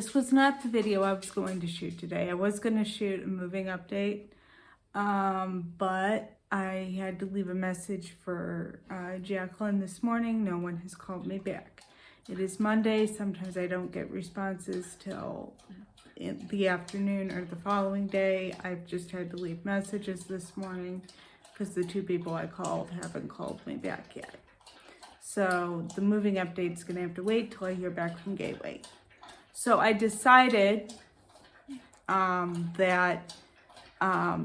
this was not the video I was going to shoot today. I was going to shoot a moving update, but I had to leave a message for Jacqueline this morning. No one has called me back. It is Monday. Sometimes I don't get responses till in the afternoon or the following day. I've just had to leave messages this morning because the two people I called haven't called me back yet. So the moving update's gonna have to wait till I hear back from Gateway. So I decided that I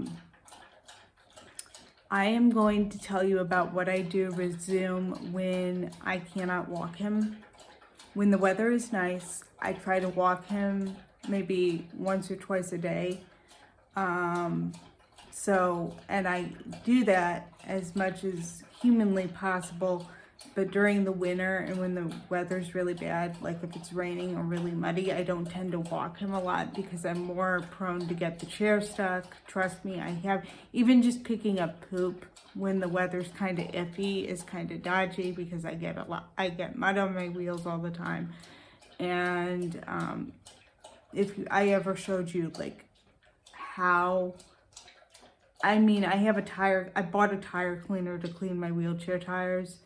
am going to tell you about what I do with Zoom when I cannot walk him. When the weather is nice, I try to walk him maybe once or twice a day. And I do that as much as humanly possible. But during the winter and when the weather's really bad, like if it's raining or really muddy, I don't tend to walk him a lot because I'm more prone to get the chair stuck. Trust me, I have. Even just picking up poop when the weather's kind of iffy is kind of dodgy because I get mud on my wheels all the time. And if I ever showed you like how, I bought a tire cleaner to clean my wheelchair tires.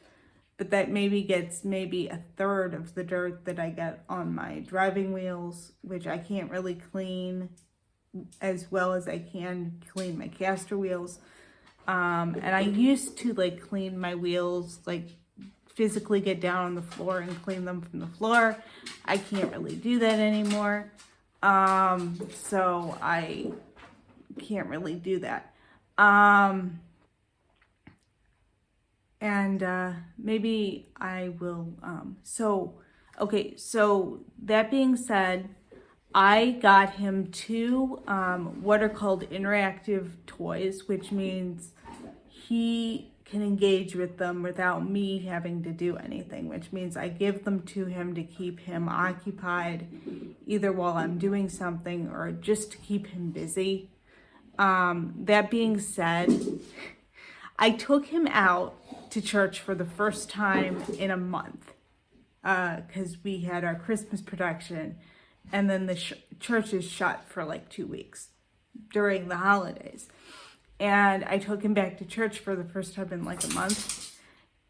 But that gets maybe a third of the dirt that I get on my driving wheels, which I can't really clean as well as I can clean my caster wheels. And I used to like clean my wheels, like physically get down on the floor and clean them from the floor. I can't really do that anymore. So I can't really do that. Maybe I will, so that being said, I got him two, what are called interactive toys, which means he can engage with them without me having to do anything, which means I give them to him to keep him occupied, either while I'm doing something or just to keep him busy. That being said, I took him out to church for the first time in a month because we had our Christmas production, and then the church is shut for like 2 weeks during the holidays. And I took him back to church for the first time in like a month.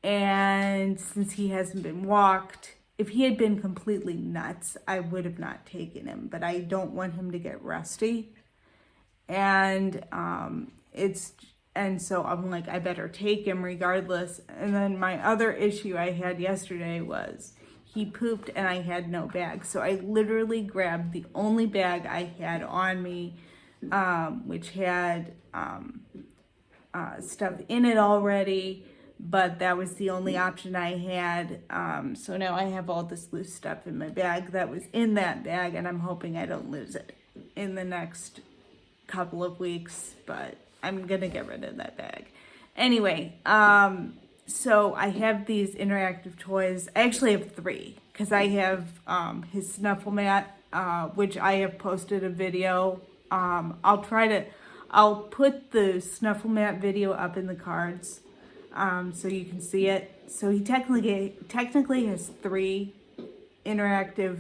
And since he hasn't been walked, if he had been completely nuts, I would have not taken him, but I don't want him to get rusty. And so I'm like, I better take him regardless. And then my other issue I had yesterday was he pooped and I had no bag. So I literally grabbed the only bag I had on me, which had stuff in it already, but that was the only option I had. So now I have all this loose stuff in my bag that was in that bag, and I'm hoping I don't lose it in the next couple of weeks, but I'm gonna get rid of that bag. Anyway, so I have these interactive toys. I actually have 3 because I have his snuffle mat, which I have posted a video. I'll put the snuffle mat video up in the cards so you can see it. So he technically has 3 interactive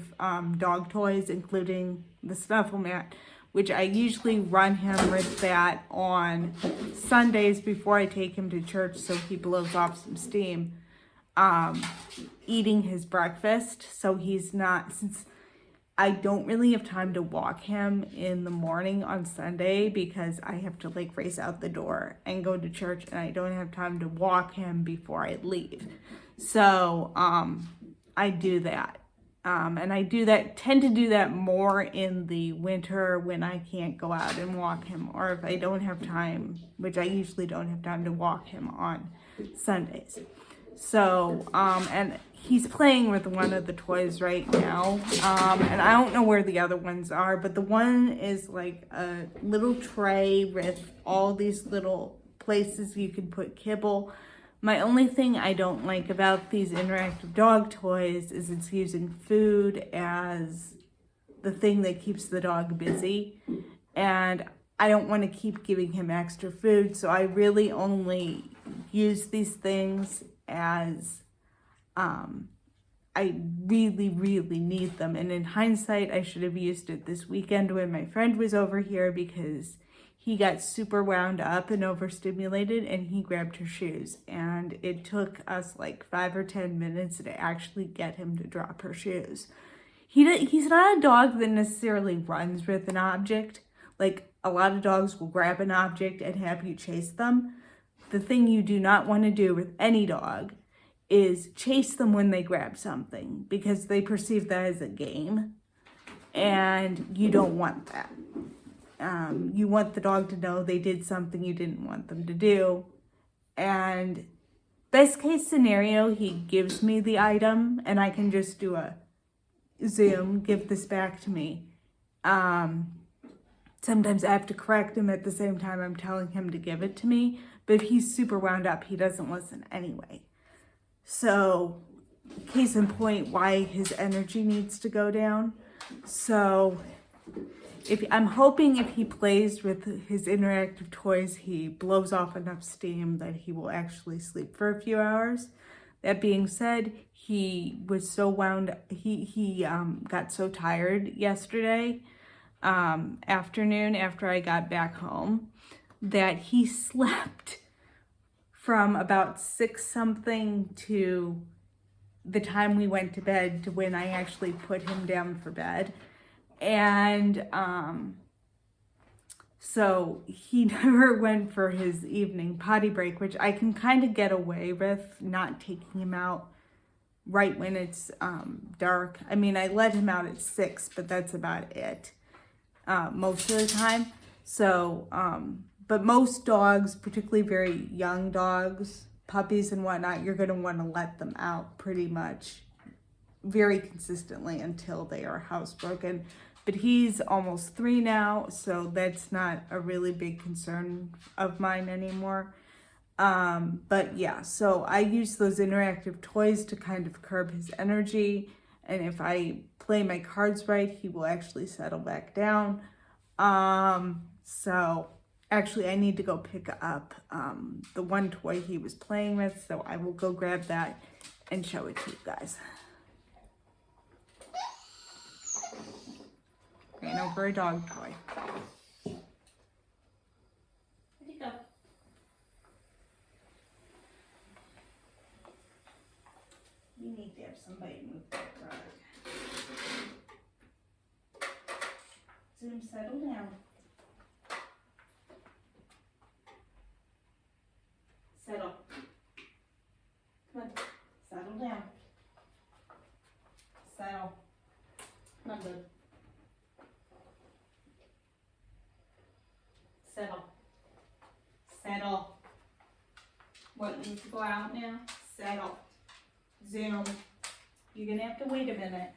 dog toys, including the snuffle mat, which I usually run him with that on Sundays before I take him to church so he blows off some steam, eating his breakfast. So he's not, since I don't really have time to walk him in the morning on Sunday because I have to like race out the door and go to church, and I don't have time to walk him before I leave. So I do that. And I tend to do that more in the winter when I can't go out and walk him, or if I don't have time, which I usually don't have time to walk him on Sundays. So, and he's playing with one of the toys right now. And I don't know where the other ones are, but the one is like a little tray with all these little places you can put kibble. My only thing I don't like about these interactive dog toys is it's using food as the thing that keeps the dog busy. And I don't want to keep giving him extra food, so I really only use these things as I really, really need them. And in hindsight, I should have used it this weekend when my friend was over here, because he got super wound up and overstimulated and he grabbed her shoes. And it took us like 5 or 10 minutes to actually get him to drop her shoes. He's not a dog that necessarily runs with an object. Like, a lot of dogs will grab an object and have you chase them. The thing you do not want to do with any dog is chase them when they grab something, because they perceive that as a game, and you don't want that. You want the dog to know they did something you didn't want them to do. And best case scenario, he gives me the item and I can just do a zoom, give this back to me. Sometimes I have to correct him at the same time I'm telling him to give it to me, but if he's super wound up, he doesn't listen anyway. So, case in point, why his energy needs to go down. So, I'm hoping if he plays with his interactive toys, he blows off enough steam that he will actually sleep for a few hours. That being said, he was so wound up, he got so tired yesterday afternoon after I got back home that he slept from about 6 something to the time we went to bed to when I actually put him down for bed. And so he never went for his evening potty break, which I can kind of get away with not taking him out right when it's dark. I mean, I let him out at 6, but that's about it most of the time. So, but most dogs, particularly very young dogs, puppies and whatnot, you're going to want to let them out pretty much very consistently until they are housebroken. But he's almost 3 now, so that's not a really big concern of mine anymore. But yeah, so I use those interactive toys to kind of curb his energy. And if I play my cards right, he will actually settle back down. So actually I need to go pick up the one toy he was playing with. So I will go grab that and show it to you guys. Ran over a dog toy. Where'd he go? You need to have somebody move that rug. Zoom, settle down. Settle. Come on, settle down. Settle. Come on, good. Settle. Settle. What, you need to go out now? Settle. Zoom. You're gonna have to wait a minute.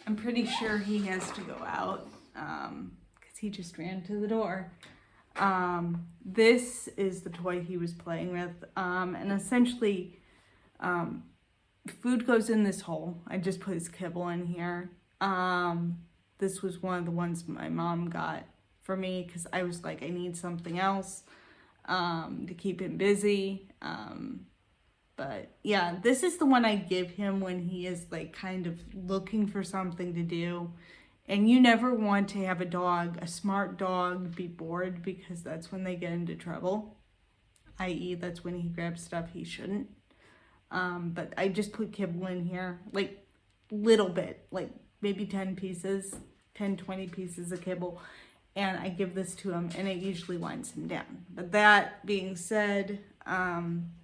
I'm pretty sure he has to go out because he just ran to the door. This is the toy he was playing with, and essentially food goes in this hole. I just put his kibble in here. This was one of the ones my mom got for me because I was like, I need something else to keep him busy. But yeah, this is the one I give him when he is like kind of looking for something to do. And you never want to have a smart dog, be bored, because that's when they get into trouble. I.e., that's when he grabs stuff he shouldn't. But I just put kibble in here, like little bit, like maybe 10 pieces. 10, 20 pieces of kibble, and I give this to him, and it usually winds him down. But that being said,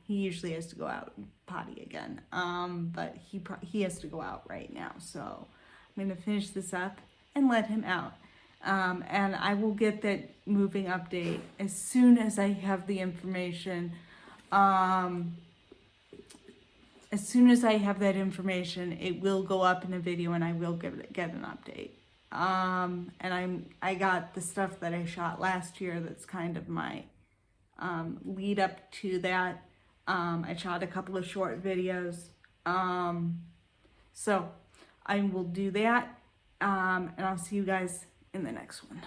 he usually has to go out and potty again. But he has to go out right now, so I'm going to finish this up and let him out. And I will get that moving update as soon as I have the information. As soon as I have that information, it will go up in a video, and I will get an update. And I got the stuff that I shot last year that's kind of my lead up to that. I shot a couple of short videos. So I will do that, and I'll see you guys in the next one.